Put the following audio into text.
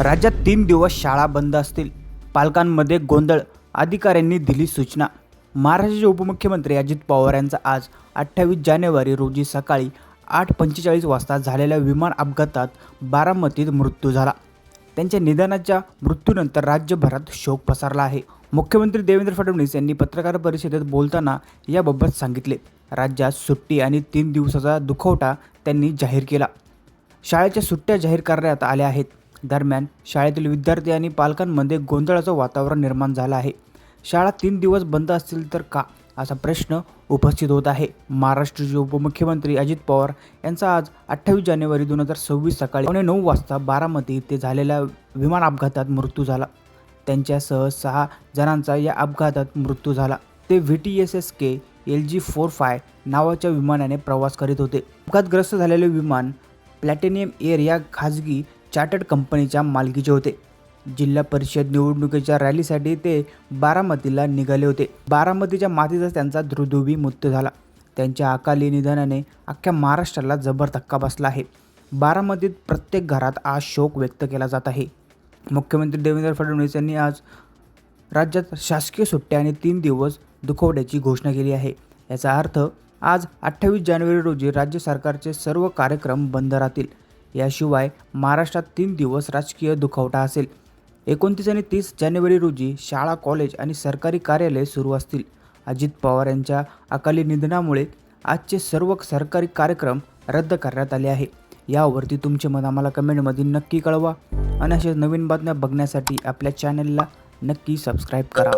राज्यात 3 दिवस शाळा बंद असतील. पालकांमध्ये गोंधळ, अधिकाऱ्यांनी दिली सूचना. महाराष्ट्राचे उपमुख्यमंत्री अजित पवार यांचा आज 28 जानेवारी रोजी सकाळी 8:45 वाजता झालेल्या विमान अपघातात बारामतीत मृत्यू झाला. त्यांच्या निधनाच्या मृत्यूनंतर राज्यभरात शोक पसरला आहे. मुख्यमंत्री देवेंद्र फडणवीस यांनी पत्रकार परिषदेत बोलताना याबाबत सांगितले. राज्यात सुट्टी आणि 3 दिवसाचा दुखवटा त्यांनी जाहीर केला. शाळेच्या सुट्ट्या जाहीर करण्यात आल्या आहेत. दरम्यान शाळेतील विद्यार्थी आणि पालकांमध्ये गोंधळाचं वातावरण निर्माण झालं आहे. शाळा 3 दिवस बंद असतील तर का, असा प्रश्न उपस्थित होत आहे. महाराष्ट्राचे उपमुख्यमंत्री अजित पवार यांचा आज 28 जानेवारी 2026 सकाळी 9:15 वाजता बारामती येथे झालेल्या विमान अपघातात मृत्यू झाला. त्यांच्यासह 6 जणांचा या अपघातात मृत्यू झाला. ते VTSSK LG-45 नावाच्या विमानाने प्रवास करीत होते. अपघातग्रस्त झालेले विमान प्लॅटिनियम एअर या खाजगी चार्टर्ड कंपनीच्या मालकीचे होते. जिल्हा परिषद निवडणुकीच्या रॅलीसाठी ते बारामतीला निघाले होते. बारामतीच्या मातीचा त्यांचा दुर्दैवी मृत्यू झाला. त्यांच्या अकाली निधनाने अख्ख्या महाराष्ट्राला जबर धक्का बसला आहे. बारामतीत प्रत्येक घरात आज शोक व्यक्त केला जात आहे. मुख्यमंत्री देवेंद्र फडणवीस यांनी आज राज्यात शासकीय सुट्ट्या आणि 3 दिवस दुखवट्याची घोषणा केली आहे. याचा अर्थ आज 28 जानेवारी रोजी राज्य सरकारचे सर्व कार्यक्रम बंद राहतील. याशिवाय महाराष्ट्रात 3 दिवस राजकीय दुखवटा असेल. 29 आणि 30 जानेवारी रोजी शाळा, कॉलेज आणि सरकारी कार्यालय सुरू असतील. अजित पवार यांच्या अकाली निधनामुळे आजचे सर्व सरकारी कार्यक्रम रद्द करण्यात आले आहे. यावरती तुमचे मत आम्हाला कमेंटमध्ये नक्की कळवा आणि अशा नवीन बातम्या बघण्यासाठी आपल्या चॅनलला नक्की सबस्क्राईब करा.